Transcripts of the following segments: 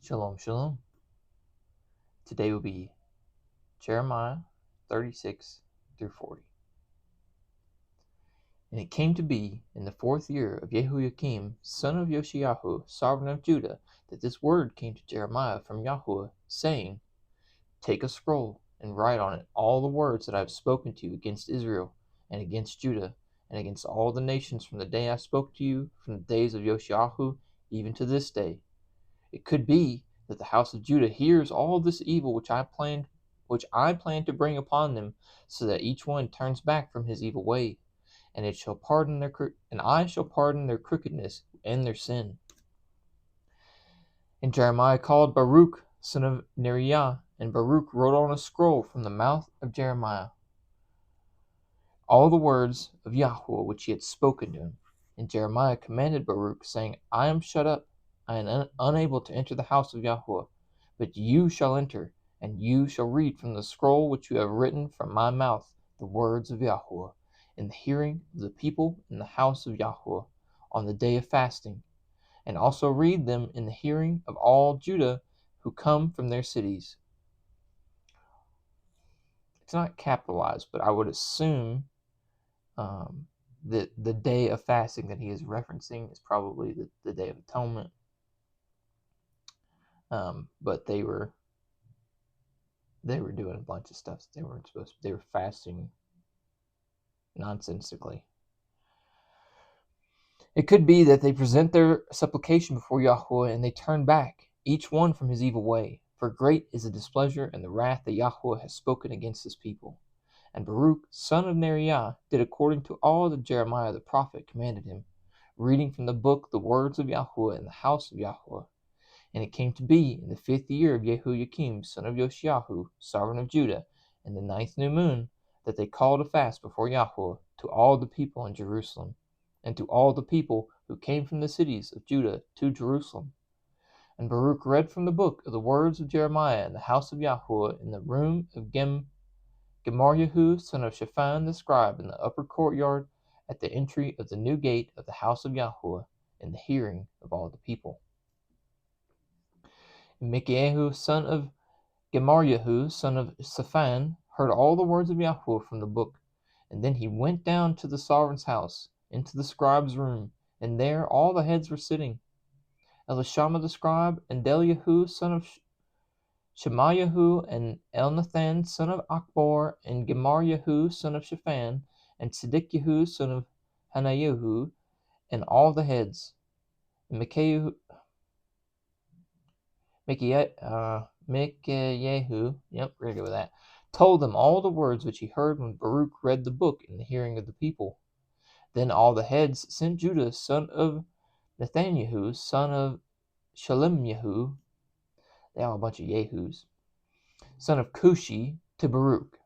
Shalom, shalom. Today will be Jeremiah 36 through 40. And it came to be in the 4th year of Jehoiakim, son of Yoshiyahu, sovereign of Judah, that this word came to Jeremiah from Yahweh, saying, Take a scroll and write on it all the words that I have spoken to you against Israel and against Judah and against all the nations from the day I spoke to you, from the days of Yoshiyahu even to this day. It could be that the house of Judah hears all this evil which I plan to bring upon them, so that each one turns back from his evil way, and I shall pardon their crookedness and their sin. And Jeremiah called Baruch, son of Neriah, and Baruch wrote on a scroll from the mouth of Jeremiah all the words of Yahweh which he had spoken to him. And Jeremiah commanded Baruch, saying, I am shut up, I am unable to enter the house of Yahweh, but you shall enter, and you shall read from the scroll which you have written from my mouth the words of Yahweh, in the hearing of the people in the house of Yahweh, on the day of fasting, and also read them in the hearing of all Judah who come from their cities. It's not capitalized, but I would assume the day of fasting that he is referencing is probably the Day of Atonement. But they were doing a bunch of stuff that they weren't supposed to. They were fasting nonsensically. It could be that they present their supplication before Yahweh and they turn back, each one from his evil way. For great is the displeasure and the wrath that Yahweh has spoken against his people. And Baruch, son of Neriah, did according to all that Jeremiah the prophet commanded him, reading from the book the words of Yahweh in the house of Yahweh. And it came to be in the 5th year of Jehoiakim, son of Yoshiyahu, sovereign of Judah, in the 9th new moon, that they called a fast before Yahweh to all the people in Jerusalem, and to all the people who came from the cities of Judah to Jerusalem. And Baruch read from the book of the words of Jeremiah in the house of Yahweh in the room of Gemariahu, son of Shaphan the scribe, in the upper courtyard at the entry of the new gate of the house of Yahweh, in the hearing of all the people. And Micaiah, son of Gemariahu, son of Shaphan, heard all the words of Yahweh from the book. And then he went down to the sovereign's house, into the scribe's room, and there all the heads were sitting. Elishama the scribe, and Deliahu, son of Shemayahu, and Elnathan, son of Akbor, and Gemariahu, son of Shaphan, and Tzidkiyahu, son of Hanayahu, and all the heads. And Micaiah, we're gonna go with that, told them all the words which he heard when Baruch read the book in the hearing of the people. Then all the heads sent Judah, son of Nethanyahu, son of Shalemyahu, they are a bunch of Yehus, son of Cushi, to Baruch,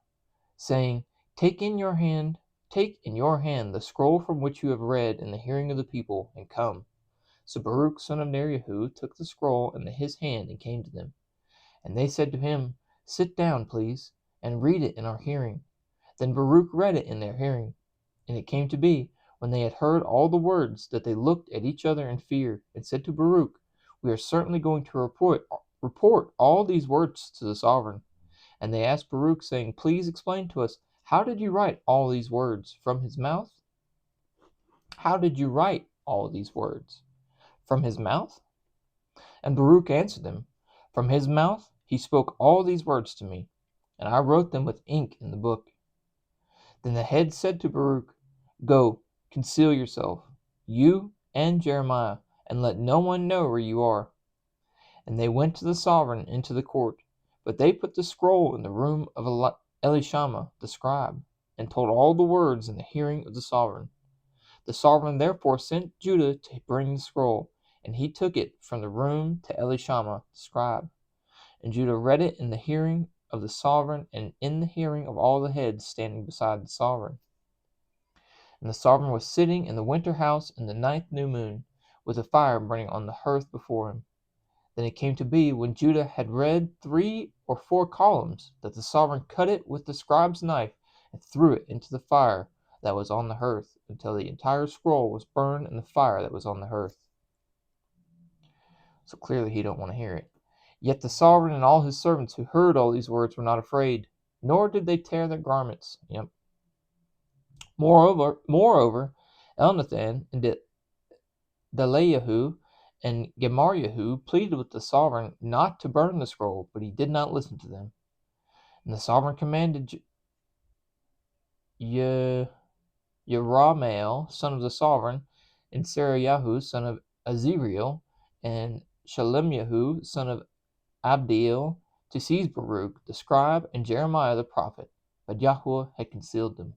saying, Take in your hand the scroll from which you have read in the hearing of the people, and come. So Baruch, son of Neriah, took the scroll in his hand and came to them. And they said to him, Sit down, please, and read it in our hearing. Then Baruch read it in their hearing. And it came to be, when they had heard all the words, that they looked at each other in fear, and said to Baruch, We are certainly going to report all these words to the sovereign. And they asked Baruch, saying, Please explain to us, how did you write all these words from his mouth? How did you write all these words? From his mouth? And Baruch answered them, From his mouth he spoke all these words to me, and I wrote them with ink in the book. Then the head said to Baruch, Go, conceal yourself, you and Jeremiah, and let no one know where you are. And they went to the sovereign into the court, but they put the scroll in the room of Elishama the scribe, and told all the words in the hearing of the sovereign. The sovereign therefore sent Judah to bring the scroll, and he took it from the room to Elishama the scribe. And Judah read it in the hearing of the sovereign, and in the hearing of all the heads standing beside the sovereign. And the sovereign was sitting in the winter house in the 9th new moon, with a fire burning on the hearth before him. Then it came to be, when Judah had read 3 or 4 columns, that the sovereign cut it with the scribe's knife and threw it into the fire that was on the hearth, until the entire scroll was burned in the fire that was on the hearth. So clearly he don't want to hear it. Yet the sovereign and all his servants who heard all these words were not afraid, nor did they tear their garments. Yep. Moreover, Elnathan and Delayahu and Gemariahu pleaded with the sovereign not to burn the scroll, but he did not listen to them. And the sovereign commanded Yerahmeel, son of the sovereign, and Sarayahu, son of Aziriel, and Shalemiahu, son of Abdiel, to seize Baruch the scribe and Jeremiah the prophet, but Yahweh had concealed them.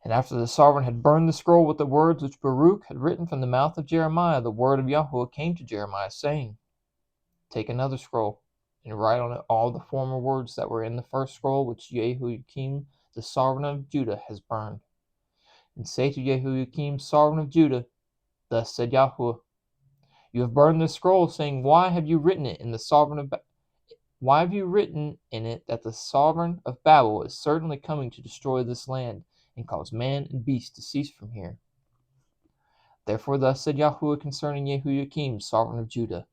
And after the sovereign had burned the scroll with the words which Baruch had written from the mouth of Jeremiah, the word of Yahweh came to Jeremiah, saying, Take another scroll, and write on it all the former words that were in the first scroll which Jehoiakim the sovereign of Judah has burned. And say to Jehoiakim, sovereign of Judah, Thus said Yahweh, You have burned this scroll, saying, Why have you written in it that the sovereign of Babel is certainly coming to destroy this land, and cause man and beast to cease from here? Therefore thus said Yahweh concerning Jehoiakim, sovereign of Judah,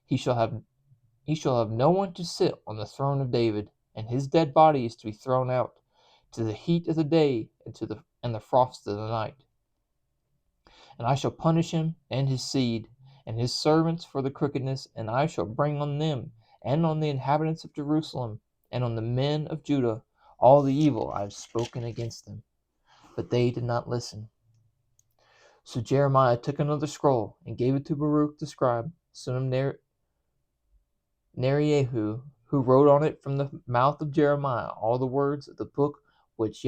He shall have no one to sit on the throne of David, and his dead body is to be thrown out to the heat of the day and the frost of the night. And I shall punish him and his seed and his servants for the crookedness, and I shall bring on them and on the inhabitants of Jerusalem and on the men of Judah all the evil I have spoken against them. But they did not listen. So Jeremiah took another scroll and gave it to Baruch the scribe, son of Neriyahu, who wrote on it from the mouth of Jeremiah all the words of the book which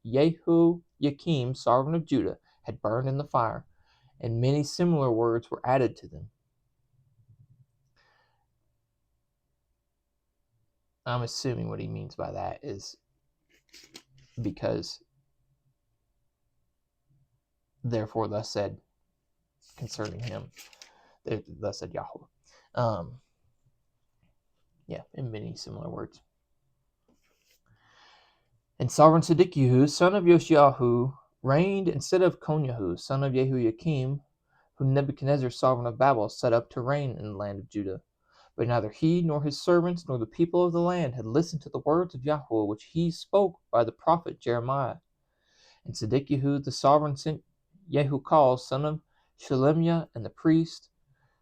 Jehoiakim, sovereign of Judah, had burned in the fire, and many similar words were added to them. I'm assuming what he means by that is because therefore thus said concerning him, thus said Yahweh. In many similar words. And sovereign Zedekiah, son of Yoshiahu, reigned instead of Konyahu, son of Jehoiakim, whom Nebuchadnezzar, sovereign of Babel, set up to reign in the land of Judah. But neither he nor his servants nor the people of the land had listened to the words of Yahweh which he spoke by the prophet Jeremiah. And Zedekiah the sovereign sent Jehukal, son of Shelemiah, and the priest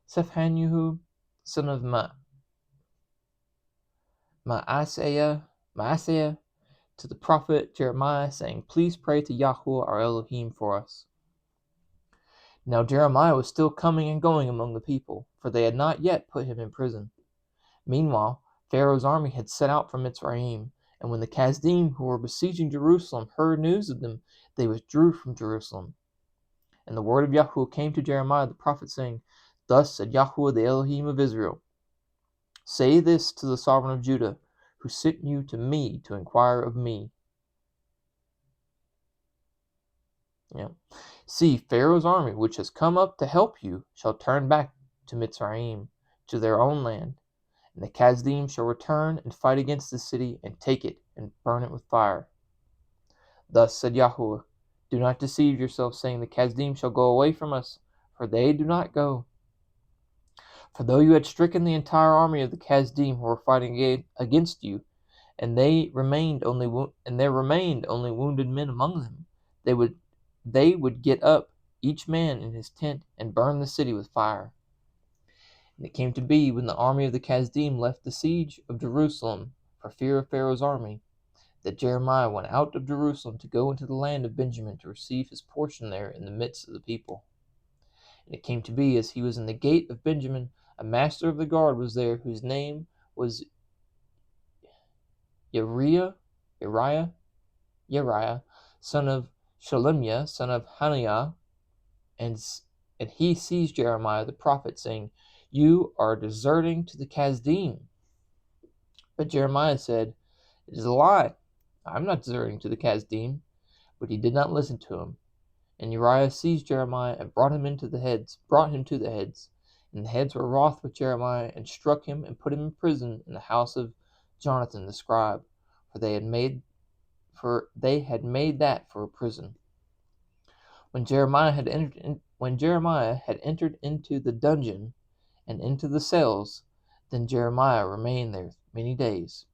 Zephaniah, son of Maaseiah, to the prophet Jeremiah, saying, Please pray to Yahweh our Elohim for us. Now Jeremiah was still coming and going among the people, for they had not yet put him in prison. Meanwhile, Pharaoh's army had set out from Mitzrayim, and when the Kasdim who were besieging Jerusalem heard news of them, they withdrew from Jerusalem. And the word of Yahweh came to Jeremiah the prophet, saying, Thus said Yahweh the Elohim of Israel, Say this to the sovereign of Judah, who sent you to me to inquire of me. See, Pharaoh's army, which has come up to help you, shall turn back to Mitzrayim, to their own land. And the Kasdim shall return and fight against the city, and take it, and burn it with fire. Thus said Yahweh, Do not deceive yourselves, saying, The Kasdim shall go away from us, for they do not go. For though you had stricken the entire army of the Kasdim who were fighting against you, and there remained only wounded men among them, they would get up, each man in his tent, and burn the city with fire. And it came to be, when the army of the Kasdim left the siege of Jerusalem for fear of Pharaoh's army, that Jeremiah went out of Jerusalem to go into the land of Benjamin to receive his portion there in the midst of the people. And it came to be, as he was in the gate of Benjamin, a master of the guard was there, whose name was Uriah, son of Shelemiah, son of Hananiah, and he seized Jeremiah the prophet, saying, You are deserting to the Kasdim. But Jeremiah said, It is a lie. I am not deserting to the Kasdim. But he did not listen to him. And Uriah seized Jeremiah and brought him to the heads. And the heads were wroth with Jeremiah, and struck him, and put him in prison in the house of Jonathan the scribe, for they had made that for a prison. When Jeremiah had entered into the dungeon, and into the cells. Then Jeremiah remained there many days.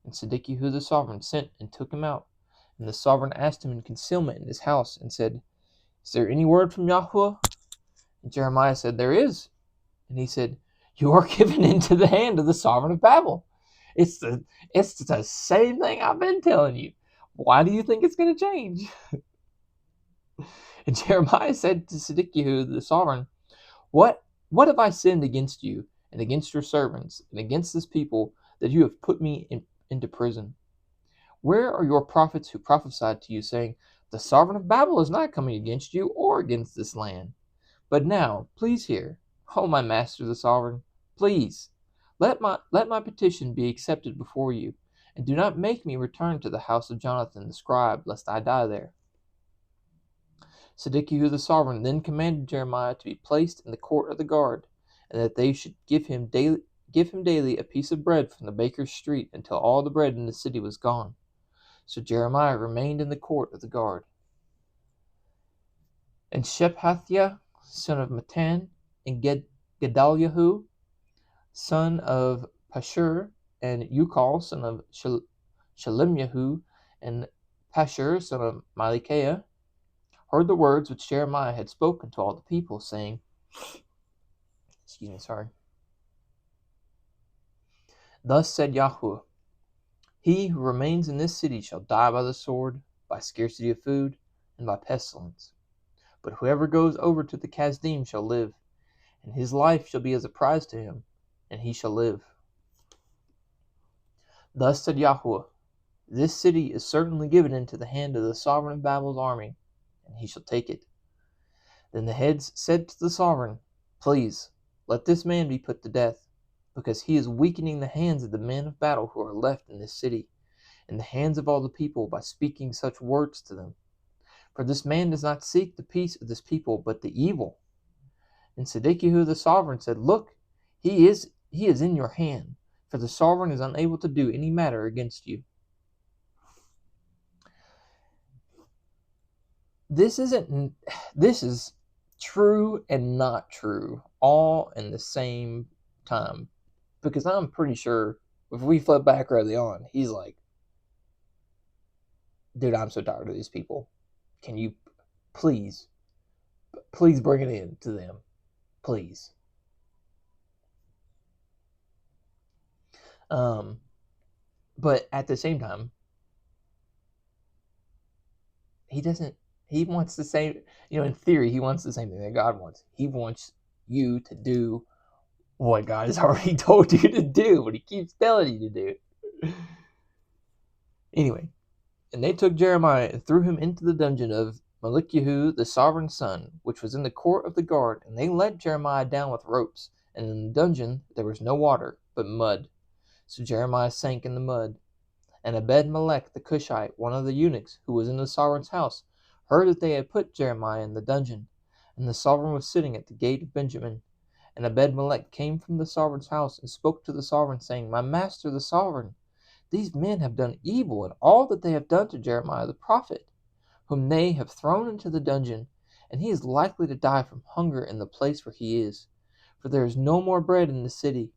And Zedekiah the sovereign sent and took him out. And the sovereign asked him in concealment in his house, and said, Is there any word from Yahweh? And Jeremiah said, There is. And he said, You are given into the hand of the sovereign of Babel. It's the same thing I've been telling you. Why do you think it's going to change? And Jeremiah said to Zedekiah the sovereign, What have I sinned against you, and against your servants, and against this people, that you have put me into prison? Where are your prophets who prophesied to you, saying, The sovereign of Babel is not coming against you or against this land? But now, please hear, O my master the sovereign, please, let my petition be accepted before you, and do not make me return to the house of Jonathan the scribe, lest I die there. Zedekiah the sovereign then commanded Jeremiah to be placed in the court of the guard, and that they should give him daily a piece of bread from the baker's street until all the bread in the city was gone. So Jeremiah remained in the court of the guard. And Shephatiah, son of Matan, and Gedaliah, son of Pashur, and Ukal, son of Shalemiah, and Pashur, son of Malchiah, heard the words which Jeremiah had spoken to all the people, saying, Thus said Yahweh, He who remains in this city shall die by the sword, by scarcity of food, and by pestilence. But whoever goes over to the Kasdim shall live, and his life shall be as a prize to him, and he shall live. Thus said Yahweh, This city is certainly given into the hand of the sovereign of Babel's army, and he shall take it. Then the heads said to the sovereign, Please, let this man be put to death, because he is weakening the hands of the men of battle who are left in this city, and the hands of all the people by speaking such words to them. For this man does not seek the peace of this people, but the evil. And Zedekiah the sovereign said, Look, he is in your hand, for the sovereign is unable to do any matter against you. This is true and not true, all in the same time. Because I'm pretty sure if we flip back early on, he's like, Dude, I'm so tired of these people. Can you please bring it in to them? Please. But at the same time, he wants the same, in theory, he wants the same thing that God wants. He wants you to do what God has already told you to do, what he keeps telling you to do. Anyway, and they took Jeremiah and threw him into the dungeon of Malchiah the sovereign son, which was in the court of the guard, and they let Jeremiah down with ropes, and in the dungeon there was no water, but mud. So Jeremiah sank in the mud. And Ebed-melech the Cushite, one of the eunuchs who was in the sovereign's house, heard that they had put Jeremiah in the dungeon. And the sovereign was sitting at the gate of Benjamin. And Ebed-melech came from the sovereign's house and spoke to the sovereign, saying, My master the sovereign, these men have done evil in all that they have done to Jeremiah the prophet, whom they have thrown into the dungeon, and he is likely to die from hunger in the place where he is, for there is no more bread in the city.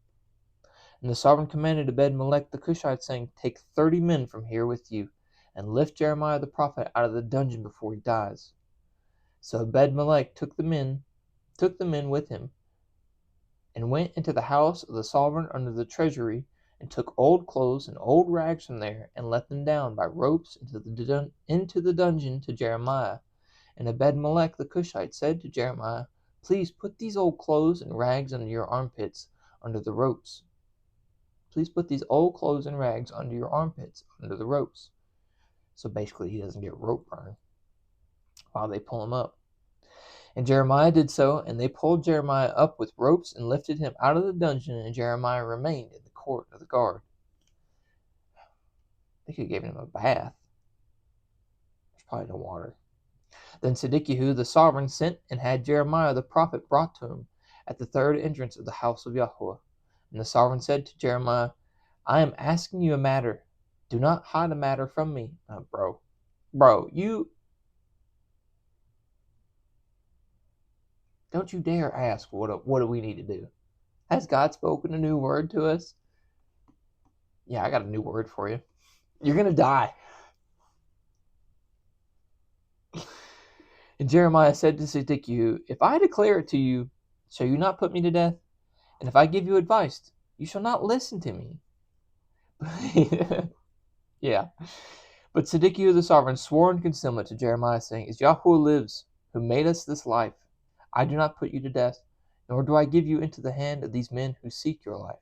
And the sovereign commanded Ebed-melech the Cushite, saying, Take 30 men from here with you, and lift Jeremiah the prophet out of the dungeon before he dies. So Ebed-melech took the men with him, and went into the house of the sovereign under the treasury, and took old clothes and old rags from there, and let them down by ropes into the dungeon to Jeremiah. And Ebed-melech the Cushite said to Jeremiah, Please put these old clothes and rags under your armpits, under the ropes. Please put these old clothes and rags under your armpits, under the ropes. So basically, he doesn't get rope burn while they pull him up. And Jeremiah did so, and they pulled Jeremiah up with ropes and lifted him out of the dungeon, and Jeremiah remained in the court of the guard. They could have given him a bath. There's probably no water. Then Zedekiah the sovereign sent and had Jeremiah the prophet brought to him at the third entrance of the house of Yahweh. And the sovereign said to Jeremiah, I am asking you a matter. Do not hide a matter from me. Bro, you don't you dare ask what do we need to do. Has God spoken a new word to us? Yeah, I got a new word for you. You're going to die. And Jeremiah said to Zedekiah, If I declare it to you, shall you not put me to death? And if I give you advice, you shall not listen to me. Yeah. But Zedekiah the sovereign swore in concealment to Jeremiah, saying, As Yahweh lives, who made us this life, I do not put you to death, nor do I give you into the hand of these men who seek your life.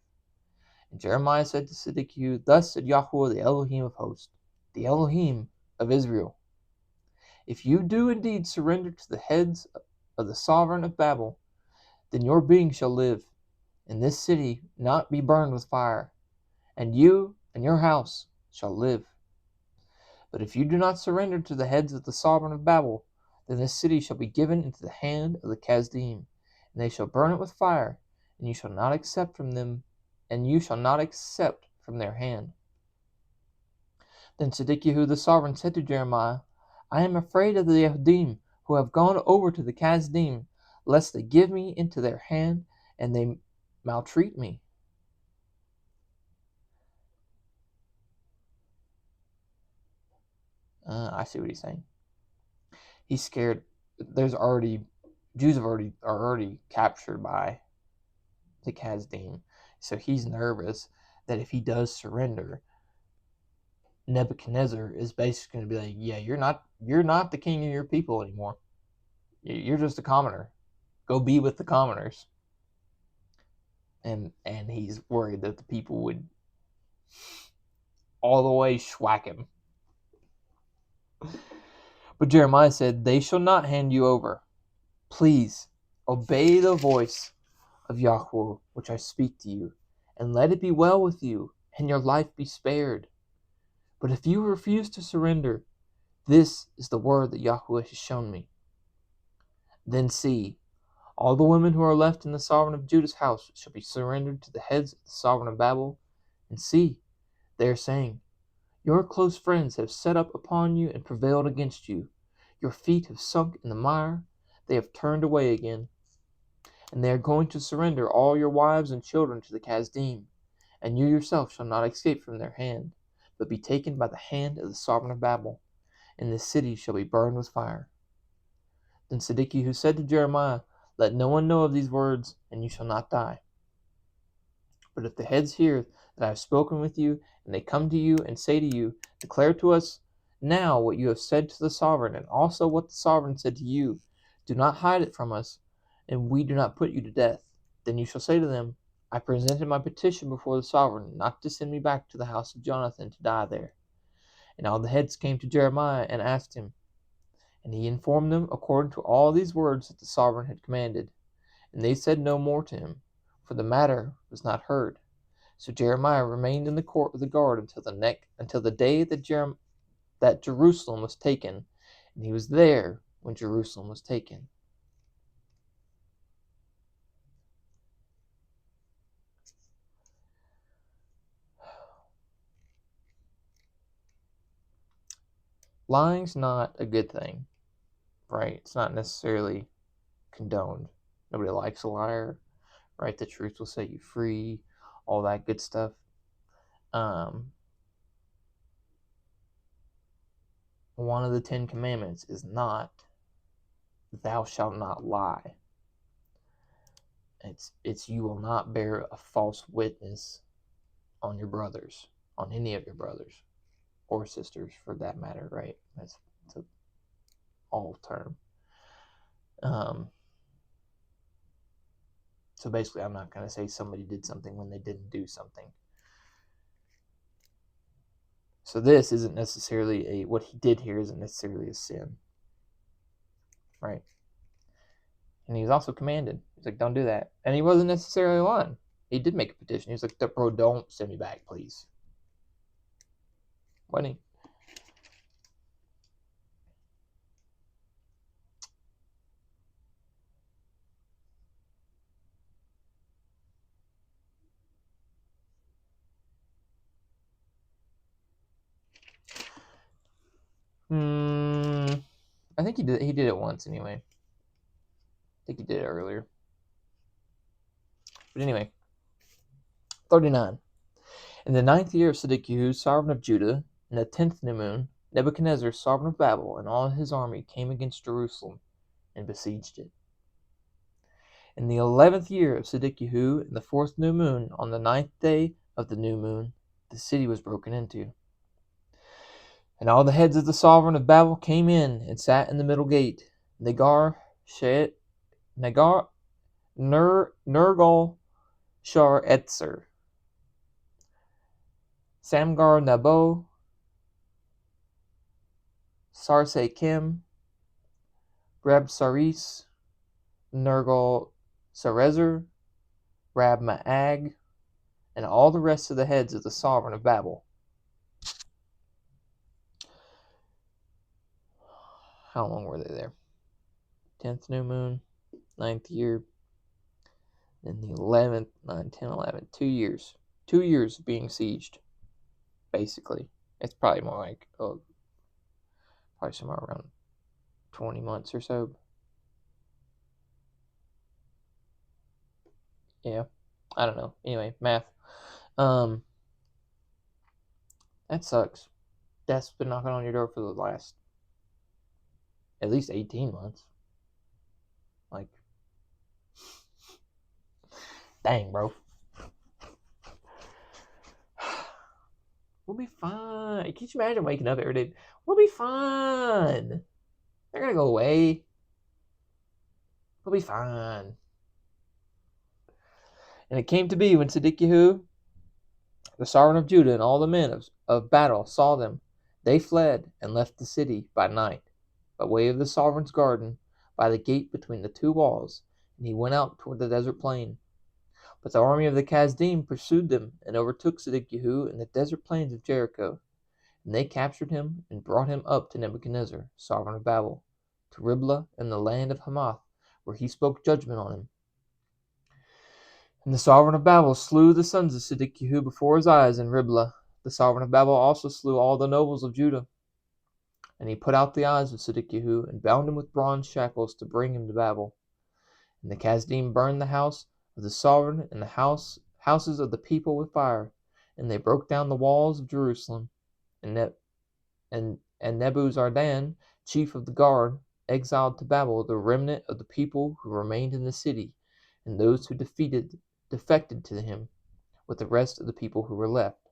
And Jeremiah said to Zedekiah, Thus said Yahweh, the Elohim of hosts, the Elohim of Israel, If you do indeed surrender to the heads of the sovereign of Babel, then your being shall live, and this city not be burned with fire, and you and your house shall live. But if you do not surrender to the heads of the sovereign of Babel, then this city shall be given into the hand of the Chaldean, and they shall burn it with fire, and you shall not accept from them, and you shall not accept from their hand. Then Zedekiah the sovereign said to Jeremiah, I am afraid of the Yehudim who have gone over to the Chaldean, lest they give me into their hand, and they maltreat me. I see what he's saying. He's scared. Jews are already captured by the Chaldean, so he's nervous that if he does surrender, Nebuchadnezzar is basically going to be like, yeah, you're not the king of your people anymore. You're just a commoner. Go be with the commoners. And he's worried that the people would all the way schwack him. But Jeremiah said, They shall not hand you over. Please obey the voice of Yahweh, which I speak to you, and let it be well with you, and your life be spared. But if you refuse to surrender, this is the word that Yahweh has shown me. Then see, all the women who are left in the sovereign of Judah's house shall be surrendered to the heads of the sovereign of Babel. And see, they are saying, Your close friends have set up upon you and prevailed against you. Your feet have sunk in the mire, they have turned away again. And they are going to surrender all your wives and children to the Chaldean, and you yourself shall not escape from their hand, but be taken by the hand of the sovereign of Babel, and this city shall be burned with fire. Then Zedekiah said to Jeremiah, Let no one know of these words, and you shall not die. But if the heads hear that I have spoken with you, and they come to you and say to you, Declare to us now what you have said to the sovereign, and also what the sovereign said to you, do not hide it from us, and we do not put you to death. Then you shall say to them, I presented my petition before the sovereign, not to send me back to the house of Jonathan to die there. And all the heads came to Jeremiah and asked him, and he informed them according to all these words that the sovereign had commanded. And they said no more to him, for the matter was not heard. So Jeremiah remained in the court of the guard until the day that Jerusalem was taken, and he was there when Jerusalem was taken. Lying's not a good thing, right? It's not necessarily condoned. Nobody likes a liar, right? The truth will set you free, all that good stuff. One of the 10 Commandments is not, thou shalt not lie. It's you will not bear a false witness on your brothers, on any of your brothers or sisters for that matter, right? That's an all term. So basically, I'm not going to say somebody did something when they didn't do something. So this isn't necessarily what he did here isn't necessarily a sin, right? And he was also commanded. He's like, don't do that. And he wasn't necessarily lying. He did make a petition. He was like, bro, don't send me back, please. Wasn't he? I think he did it once anyway. I think he did it earlier. But anyway, 39. In the 9th year of Zedekiah, sovereign of Judah, in the 10th new moon, Nebuchadnezzar, sovereign of Babel, and all his army came against Jerusalem and besieged it. In the 11th year of Zedekiah, in the 4th new moon, on the 9th day of the new moon, the city was broken into. And all the heads of the sovereign of Babel came in and sat in the middle gate. Nergal, Sharetzer, Samgar Nabo, Sarsekim, Rabsaris, Nergal Sarezer, Rab Maag, and all the rest of the heads of the sovereign of Babel. How long were they there? 10th new moon, 9th year, then the 11th, 9, 10, 11, 2 years. 2 years being sieged, basically. It's probably more like, probably somewhere around 20 months or so. Yeah, I don't know. Anyway, math. That sucks. Death's been knocking on your door for the last at least 18 months. Like, dang, bro. We'll be fine. Can you imagine waking up every day? We'll be fine. They're gonna go away. We'll be fine. And it came to be when Zedekiah, the sovereign of Judah, and all the men of battle saw them, they fled and left the city by night, by way of the sovereign's garden, by the gate between the two walls, and he went out toward the desert plain. But the army of the Kasdim pursued them and overtook Zedekiah in the desert plains of Jericho. And they captured him and brought him up to Nebuchadnezzar, sovereign of Babel, to Riblah in the land of Hamath, where he spoke judgment on him. And the sovereign of Babel slew the sons of Zedekiah before his eyes in Riblah. The sovereign of Babel also slew all the nobles of Judah. And he put out the eyes of Zedekiah and bound him with bronze shackles to bring him to Babel. And the Kasdim burned the house of the sovereign and the houses of the people with fire, and they broke down the walls of Jerusalem. And Nebuzaradan, chief of the guard, exiled to Babel the remnant of the people who remained in the city, and those who defected to him, with the rest of the people who were left.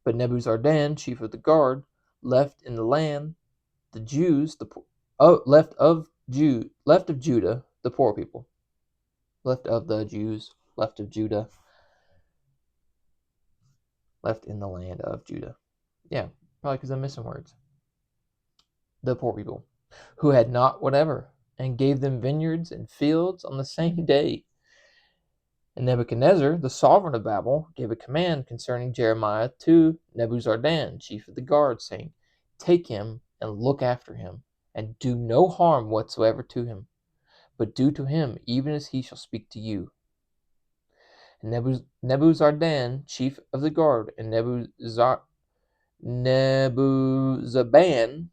But Nebuzaradan, chief of the guard, left in the land the Jews, left of Judah, the poor people. Left of the Jews, left of Judah, left in the land of Judah. Yeah, probably because I'm missing words. The poor people, who had not whatever, and gave them vineyards and fields on the same day. And Nebuchadnezzar, the sovereign of Babel, gave a command concerning Jeremiah to Nebuzaradan, chief of the guard, saying, Take him and look after him, and do no harm whatsoever to him, but do to him even as he shall speak to you. And Nebuzaradan, chief of the guard, and Nebuzaban,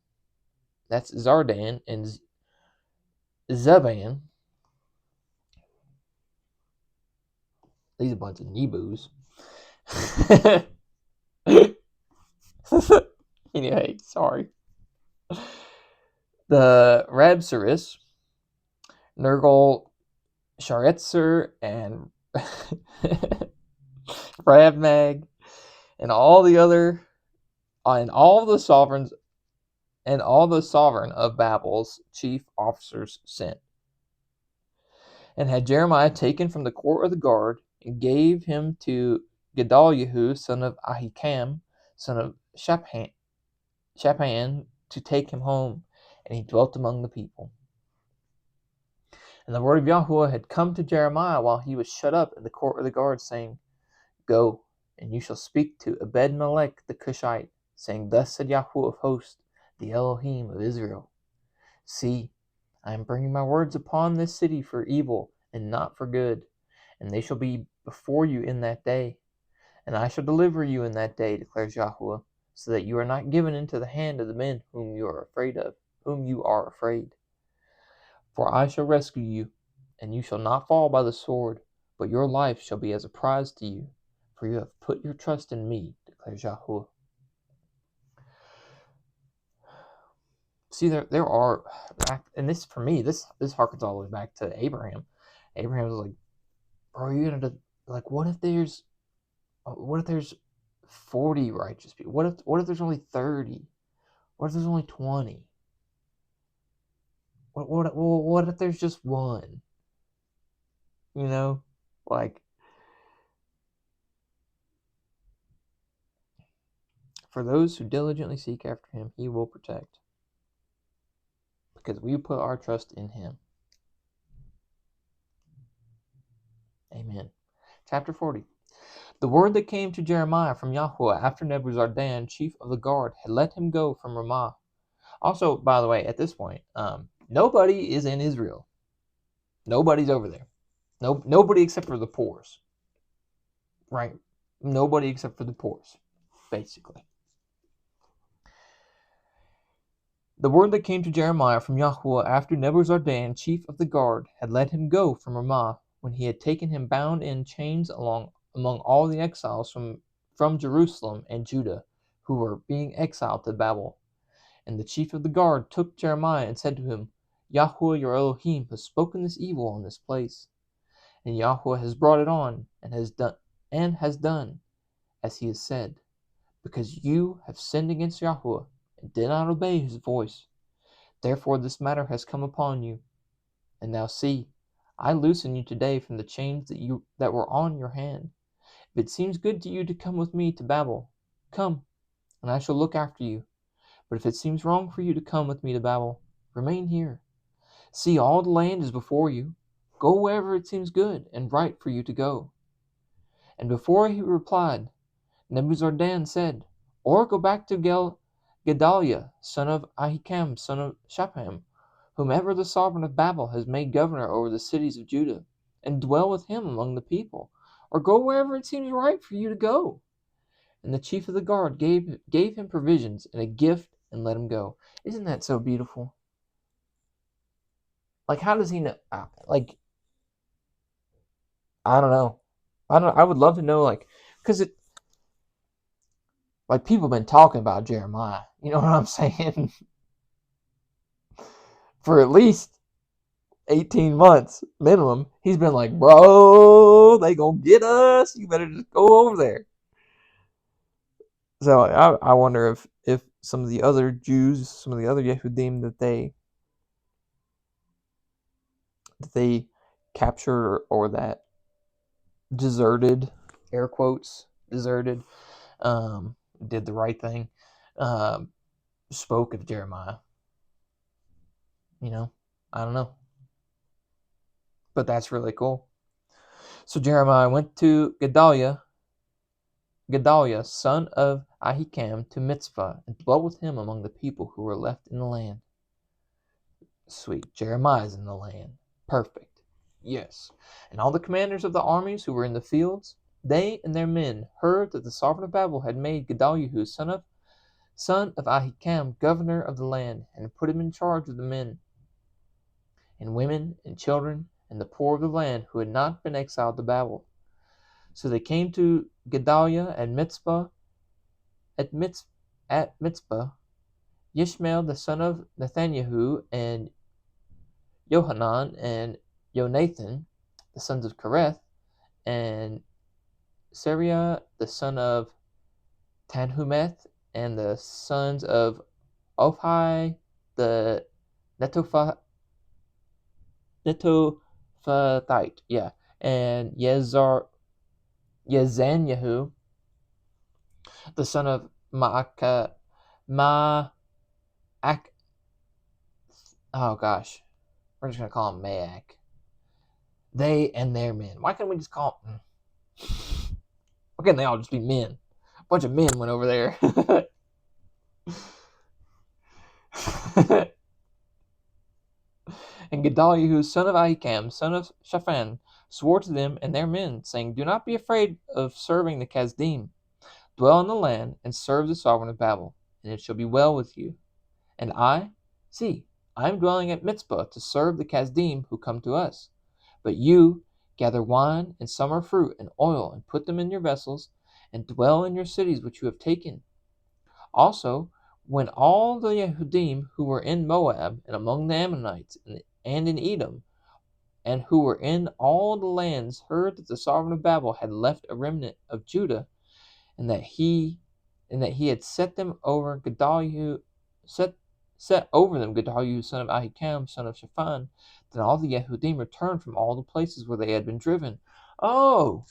that's Zardan, and Zeban, these are a bunch of Nebus. Anyway, sorry. The Rabsaris, Nergal Sharetzer, and Rabmag, and all the sovereign of Babel's chief officers sent, and had Jeremiah taken from the court of the guard, and gave him to Gedaliah, son of Ahikam, son of Shaphan, to take him home, and he dwelt among the people. And the word of Yahuwah had come to Jeremiah while he was shut up in the court of the guard, saying, Go, and you shall speak to Ebed-melech the Cushite, saying, Thus said Yahuwah of hosts, the Elohim of Israel, See, I am bringing my words upon this city for evil and not for good, and they shall be before you in that day. And I shall deliver you in that day, declares Yahuwah, so that you are not given into the hand of the men whom you are afraid. For I shall rescue you, and you shall not fall by the sword, but your life shall be as a prize to you, for you have put your trust in me, declares Yahweh. See, there are, and this for me, this harkens all the way back to Abraham. Abraham was like, bro, you're gonna like, what if there's 40 righteous people? What if there's only 30? What if there's only 20? What if there's just one? You know, like, for those who diligently seek after him, he will protect, because we put our trust in him. Amen. Chapter 40. The word that came to Jeremiah from Yahweh after Nebuzaradan, chief of the guard, had let him go from Ramah. Also, by the way, at this point, nobody is in Israel. Nobody's over there. Nobody except for the poors. Right? Nobody except for the poors, basically. The word that came to Jeremiah from Yahweh after Nebuzaradan, chief of the guard, had let him go from Ramah, when he had taken him bound in chains among all the exiles from Jerusalem and Judah, who were being exiled to Babel. And the chief of the guard took Jeremiah and said to him, Yahweh your Elohim has spoken this evil on this place, and Yahweh has brought it on, and has done as he has said, because you have sinned against Yahweh and did not obey his voice. Therefore this matter has come upon you. And now see, I loosen you today from the chains that were on your hand. If it seems good to you to come with me to Babel, come, and I shall look after you. But if it seems wrong for you to come with me to Babel, remain here. See, all the land is before you. Go wherever it seems good and right for you to go. And before he replied, Nebuzaradan said, or go back to Gedaliah, son of Ahikam, son of Shaphan, whomever the sovereign of Babel has made governor over the cities of Judah, and dwell with him among the people, or go wherever it seems right for you to go. And the chief of the guard gave him provisions and a gift and let him go. Isn't that so beautiful? Like, how does he know? Like, I don't know. I would love to know, like, because people have been talking about Jeremiah. You know what I'm saying? For at least 18 months minimum. He's been like, bro, they gonna get us. You better just go over there. So I wonder if some of the other Jews, some of the other Yehudim that they captured or that deserted, air quotes, deserted, did the right thing, spoke of Jeremiah. You know, I don't know. But that's really cool. So Jeremiah went to Gedaliah, son of Ahikam, to Mitzvah, and dwelt with him among the people who were left in the land. Sweet. Jeremiah's in the land. Perfect. Yes. And all the commanders of the armies who were in the fields, they and their men, heard that the sovereign of Babel had made Gedaliah, son of Ahikam, governor of the land, and put him in charge of the men and women and children and the poor of the land who had not been exiled to Babel. So they came to Gedaliah at Mitzvah, Yishmael the son of Nethanyahu, and Johanan and Jonathan, the sons of Kereth, and Sariah the son of Tanhumeth, and the sons of Ophai the Netophathite, and Yezanyahu, the son of oh gosh, we're just gonna call him Maak. They and their men. Why can't we just call them? Why can't they all just be men? A bunch of men went over there. And Gedaliah, son of Ahikam, son of Shaphan, swore to them and their men, saying, do not be afraid of serving the Kasdim. Dwell in the land and serve the sovereign of Babel, and it shall be well with you. And I am dwelling at Mitzvah to serve the Kasdim who come to us. But you Gather wine and summer fruit and oil, and put them in your vessels, and dwell in your cities which you have taken. Also, when all the Yehudim who were in Moab, and among the Ammonites, and in Edom, and who were in all the lands, heard that the sovereign of Babel had left a remnant of Judah, and that he had set them over Gedaliah, set over them Gedaliah son of Ahikam, son of Shaphan, then all the Yehudim returned from all the places where they had been driven. Oh,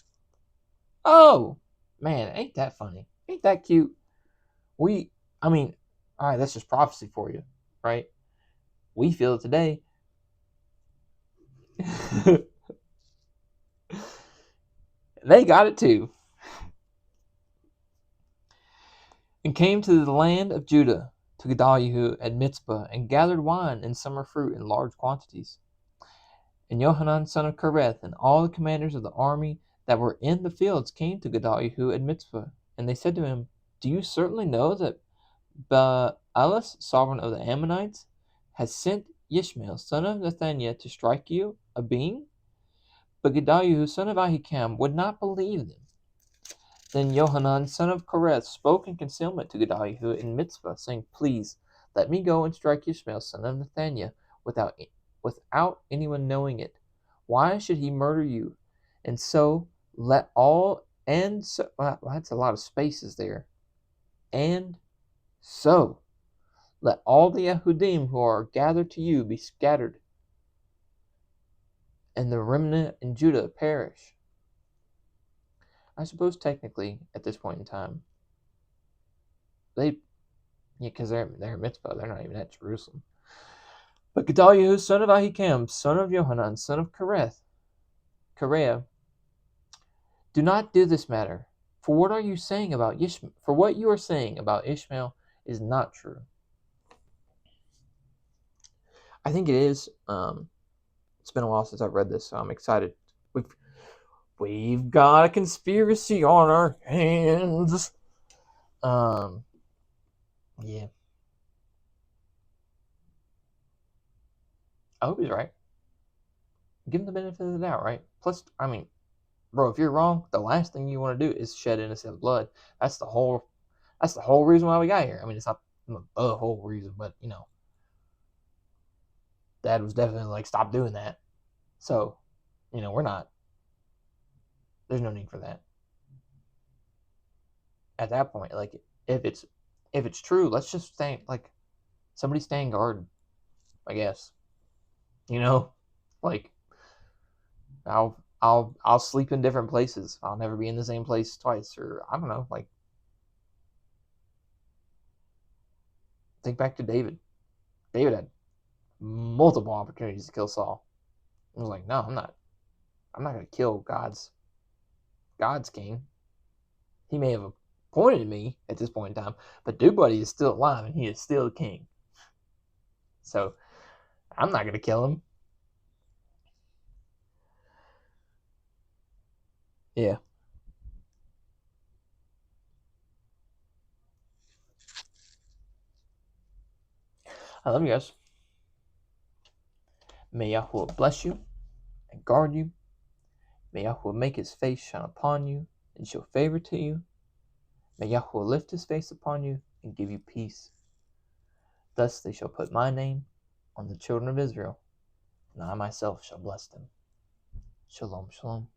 oh, man, ain't that funny? Ain't that cute? I mean, all right, that's just prophecy for you, right? We feel it today. They got it too. And came to the land of Judah, to Gedaliah at Mitzpah, and gathered wine and summer fruit in large quantities. And Johanan son of Kareth and all the commanders of the army that were in the fields came to Gedaliah at Mitzpah, and they said to him, Do you certainly know that Baalis, sovereign of the Ammonites, has sent Ishmael son of Nethaniah to strike you, a being? But Gedaliah son of Ahikam would not believe them. Then Johanan son of Koreth spoke in concealment to Gedaliah in Mitzvah, saying, Please, let me go and strike Ishmael son of Nethaniah without anyone knowing it. Why should he murder you? And so let all, and so, well, that's a lot of spaces there. And so let all the Yehudim who are gathered to you be scattered, and the remnant in Judah perish. I suppose technically, at this point in time, because they're at Mitzvah, they're not even at Jerusalem. But Gedaliah, son of Ahikam, son of Johanan, son of Kareah, do not do this matter. For what you are saying about Ishmael is not true. I think it is. It's been a while since I've read this, so I'm excited. We've got a conspiracy on our hands. Yeah. I hope he's right. Give him the benefit of the doubt, right? Plus, I mean, bro, if you're wrong, the last thing you want to do is shed innocent blood. That's the whole reason why we got here. I mean, it's not the whole reason, but Dad was definitely like, stop doing that. So, we're not. There's no need for that. At that point, like, if it's true, let's just stay, like, somebody stand guard, I guess. Like, I'll sleep in different places. I'll never be in the same place twice, or I don't know. Like, think back to David. David had multiple opportunities to kill Saul. I was like, no, I'm not going to kill God's king. He may have appointed me at this point in time, but Dude Buddy is still alive and he is still king. So I'm not going to kill him. Yeah. I love you guys. May Yahweh bless you and guard you. May Yahweh make his face shine upon you and show favor to you. May Yahweh lift his face upon you and give you peace. Thus they shall put my name on the children of Israel, and I myself shall bless them. Shalom, shalom.